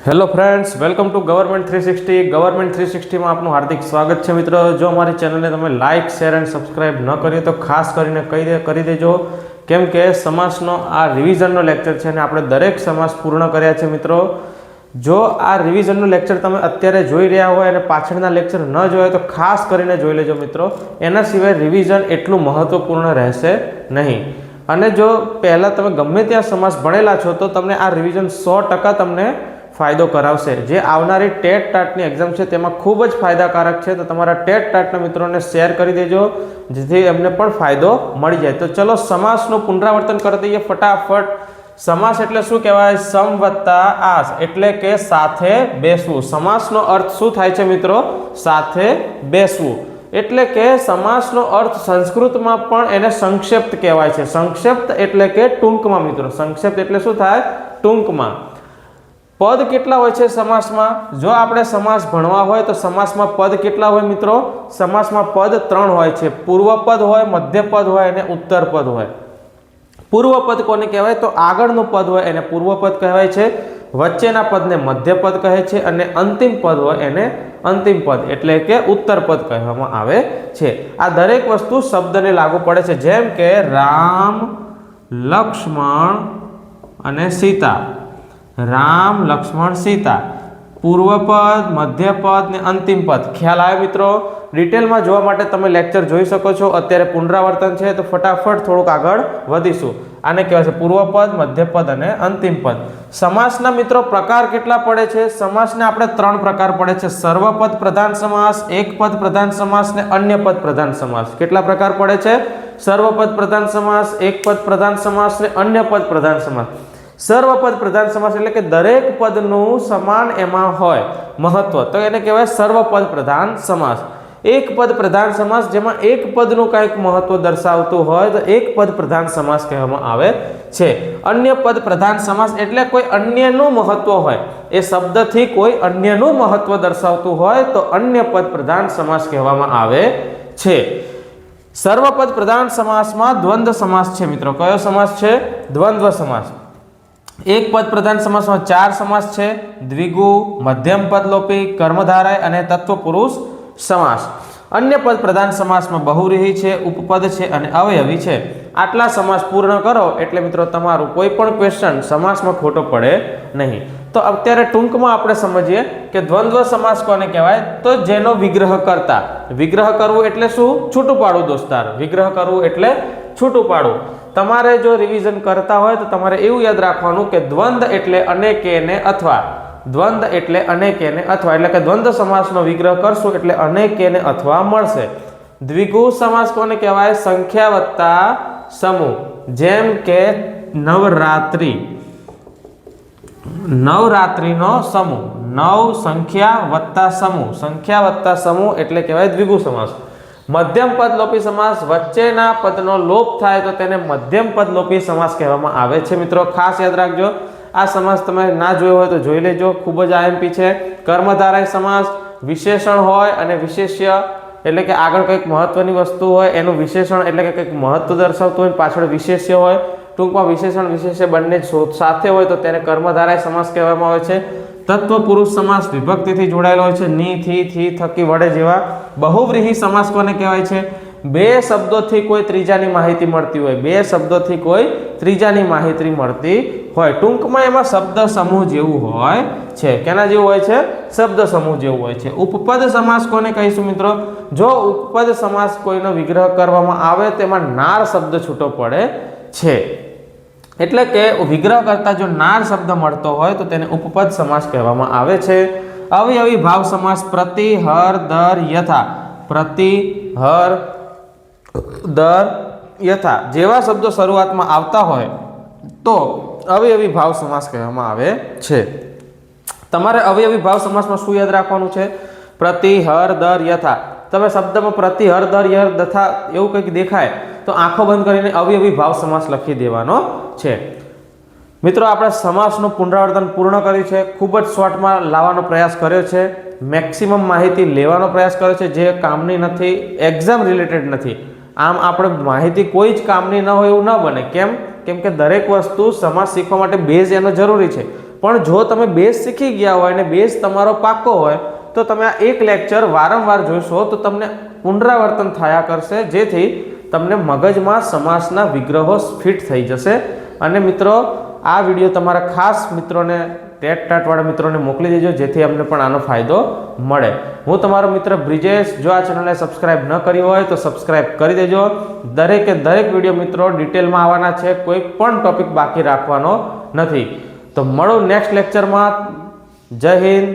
Hello friends, welcome to government 360. Government 360માં આપનું હાર્દિક સ્વાગત છે મિત્રો. જો અમારી ચેનલને તમે લાઇક, શેર એન્ડ સબસ્ક્રાઇબ ન કરી તો ખાસ કરીને કરી દેજો, કેમ કે સમાસનો આ રિવિઝનનો લેક્ચર છે અને આપણે દરેક સમાસ પૂર્ણ કર્યા છે મિત્રો. જો આ રિવિઝનનો લેક્ચર તમે અત્યારે જોઈ રહ્યા હોય અને પાછળના લેક્ચર ન જોયા તો ખાસ કરીને જોઈ લેજો મિત્રો. એના સિવાય રિવિઝન એટલું મહત્વપૂર્ણ રહેશે નહીં. અને જો પહેલાં તમે ગમે ત્યાં સમાસ ભણેલા છો તો તમને આ રિવિઝન 100% તમને ફાયદો કરાવશે. જે આવનારી ટેટ ટાટની એક્ઝામ છે તેમાં ખૂબ જ ફાયદાકારક છે. તો તમારા ટેટ ટાટના મિત્રોને શેર કરી દેજો, જેથી એમને પણ ફાયદો મળી જાય. તો ચલો સમાસનું પુનરાવર્તન કરી દઈએ ફટાફટ. સમાસ એટલે શું કહેવાય? સમ વત્તા આસ, એટલે કે સાથે બેસવું. સમાસનો અર્થ શું થાય છે મિત્રો? સાથે બેસવું. એટલે કે સમાસનો અર્થ સંસ્કૃતમાં પણ એને સંક્ષેપ્ત કહેવાય છે. સંક્ષેપ્ત એટલે કે ટૂંકમાં મિત્રો. સંક્ષેપ્ત એટલે શું થાય? ટૂંકમાં. પદ કેટલા હોય છે સમાસમાં? જો આપણે સમાસ ભણવા હોય તો સમાસમાં પદ કેટલા હોય મિત્રો? સમાસમાં પદ 3 હોય છે. પૂર્વ પદ હોય, મધ્ય પદ હોય અને ઉત્તર પદ હોય. પૂર્વ પદ કોને કહેવાય? તો આગળનું પદ હોય એને પૂર્વ પદ કહેવાય છે. વચ્ચેના પદને મધ્ય પદ કહે છે અને અંતિમ પદ હોય એને અંતિમ પદ એટલે કે ઉત્તર પદ કહેવામાં આવે છે. આ દરેક વસ્તુ શબ્દને લાગુ પડે છે. જેમ કે રામ, લક્ષ્મણ અને સીતા. રામ, લક્ષ્મણ, સીતા. પૂર્વ પદ, મધ્ય પદ ને અંતિમ પદ. ખ્યાલ આવે મિત્રો? ડિટેલમાં જોવા માટે તમે લેક્ચર જોઈ શકો છો. અત્યારે પુનરાવર્તન છે તો ફટાફટ થોડુંક આગળ વધીશું. આને કહેવાય છે પૂર્વ પદ, મધ્ય પદ અને અંતિમ પદ. સમાસના મિત્રો પ્રકાર કેટલા પડે છે? સમાસને આપણે 3 પ્રકાર પડે છે. સર્વપદ પ્રધાન સમાસ, એક પદ પ્રધાન સમાસ ને અન્ય પદ પ્રધાન સમાસ. કેટલા પ્રકાર પડે છે? સર્વપદ પ્રધાન સમાસ, એક પદ પ્રધાન સમાસ ને અન્ય પદ પ્રધાન સમાસ. સર્વપદ પ્રધાન સમાસ એટલે કે દરેક પદનું સમાન એમાં હોય મહત્વ, તો એને કહેવાય સર્વપદ પ્રધાન સમાસ. એક પદ પ્રધાન સમાસ, જેમાં એક પદનું કંઈક મહત્વ દર્શાવતું હોય તો એક પદ પ્રધાન સમાસ કહેવામાં આવે છે. અન્ય પદ પ્રધાન સમાસ એટલે કોઈ અન્યનું મહત્વ હોય, એ શબ્દથી કોઈ અન્યનું મહત્વ દર્શાવતું હોય તો અન્ય પદ પ્રધાન સમાસ કહેવામાં આવે છે. સર્વપદ પ્રધાન સમાસમાં દ્વંદ્વ સમાસ છે મિત્રો. કયો સમાસ છે? દ્વંદ્વ સમાસ. એક પદ પ્રધાન સમાસમાં 4 સમાસ છે: દ્વિગુ, મધ્યમ પદલોપી, કર્મધારય અને તત્વપુરુષ સમાસ. અન્ય પદ પ્રધાન સમાસમાં બહુવ્રીહી છે, ઉપપદ છે અને અવયવી છે. આટલા સમાસ પૂર્ણ કરો એટલે મિત્રો તમારું કોઈ પણ ક્વેશ્ચન સમાસમાં ખોટો પડે નહીં. તો અત્યારે ટૂંકમાં આપણે સમજીએ કે દ્વંદ્વ સમાસ કોને કહેવાય? તો જેનો વિગ્રહ કરતા. વિગ્રહ કરવું એટલે શું? છૂટું પાડવું દોસ્તાર. વિગ્રહ કરવું એટલે છૂટું પાડવું. તમારે જો રિવિઝન કરતા હોય તો તમારે એવું યાદ રાખવાનું કે દ્વંદ્વ એટલે અનેકેને અથવા. દ્વંદ્વ એટલે અનેકેને અથવા, એટલે કે દ્વંદ્વ સમાસનો વિગ્રહ કરશું એટલે અનેકેને અથવા મળશે. દ્વિગુ સમાસ કોને કહેવાય? સંખ્યા વત્તા સમૂહ. જેમ કે નવરાત્રિ. નવરાત્રિનો સમૂહ. નવ સંખ્યા વત્તા સમૂહ. સંખ્યા વત્તા સમૂહ એટલે કહેવાય દ્વિગુ સમાસ. મધ્યમ પદલોપી સમાસ, વચ્ચેના પદનો લોપ થાય તો તેને મધ્યમ પદલોપી સમાસ કહેવામાં આવે છે મિત્રો. ખાસ યાદ રાખજો. આ સમાસ તમે ના જોયો હોય તો જોઈ લેજો, ખૂબ જ આઈએમપી છે. કર્મધારય સમાસ, વિશેષણ હોય અને વિશેષ્ય એટલે કે આગળ કંઈક મહત્વની વસ્તુ હોય એનું વિશેષણ એટલે કે કંઈક મહત્વ દર્શાવતું હોય, પાછળ વિશેષ્ય હોય. ટૂંકમાં વિશેષણ વિશેષ્ય બંને સાથે હોય તો તેને કર્મધારય સમાસ કહેવામાં આવે છે. તત્વપુરુષ સમાસ વિભક્તિથી જોડાયેલો હોય છે. ની, થી, થકી, વડે જેવા. બહુવ્રીહી સમાસ કોને કહેવાય છે? 2 શબ્દોથી કોઈ ત્રીજાની માહિતી મળતી હોય. 2 શબ્દોથી કોઈ ત્રીજાની માહિતી મળતી હોય. ટૂંકમાં એમાં શબ્દ સમૂહ જેવું હોય છે. કેના જેવું હોય છે? શબ્દ સમૂહ જેવું હોય છે. ઉપપદ સમાસ કોને કહીશું મિત્રો? જો ઉપપદ સમાસ કોઈનો વિગ્રહ કરવામાં આવે તેમાં નાર શબ્દ છૂટો પડે છે. એટલે કે વિગ્રહ કરતા જો નાર શબ્દ મળતો હોય તો તેને ઉપપદ સમાસ કહેવામાં આવે છે. અવયવી ભાવ સમાસ, પ્રતિ, હર, દર, યથા. પ્રતિ, હર, દર, યથા જેવા શબ્દો શરૂઆતમાં આવતા હોય તો અવયવી ભાવ સમાસ કહેવામાં આવે છે. તમારે અવયવી ભાવ સમાસમાં શું યાદ રાખવાનું છે? પ્રતિ, હર, દર, યથા. તમે શબ્દમાં પ્રતિ, હર, દર, યથા એવું કંઈક દેખાય તો આંખો બંધ કરીને અવયવી ભાવ સમાસ લખી દેવાનો છે. મિત્રો, આપણે સમાસનું પુનરાવર્તન પૂર્ણ કર્યું છે. ખૂબ જ શોર્ટમાં લાવવાનો પ્રયાસ કર્યો છે. મેક્સિમમ માહિતી લેવાનો પ્રયાસ કર્યો છે જે કામની નથી, એક્ઝામ રિલેટેડ નથી. આમ આપણે માહિતી કોઈ જ કામની ન હોય એવું ન બને. કેમ? કે દરેક વસ્તુ સમાસ શીખવા માટે બેઝ એનો જરૂરી છે. પણ જો તમે બેઝ શીખી ગયા હોય અને બેઝ તમારો પાકો હોય તો તમે આ એક લેક્ચર વારંવાર જોશો તો તમને પુનરાવર્તન થયા કરશે, જેથી તમને મગજમાં સમાસના વિગ્રહો ફિટ થઈ જશે. અને મિત્રો આ વિડીયો તમારા ખાસ મિત્રોને ટેટ ટાટવાળા મિત્રોને મોકલી દેજો, જેથી અમને પણ આનો ફાયદો મળે. હું તમારો મિત્ર બ્રિજેશ. જો આ ચેનલને સબસ્ક્રાઇબ ન કરી હોય તો સબસ્ક્રાઇબ કરી દેજો. દરેકે દરેક વિડીયો મિત્રો ડિટેલમાં આવવાના છે, કોઈ પણ ટોપિક બાકી રાખવાનો નથી. તો મળો નેક્સ્ટ લેક્ચરમાં. જય હિન્દ,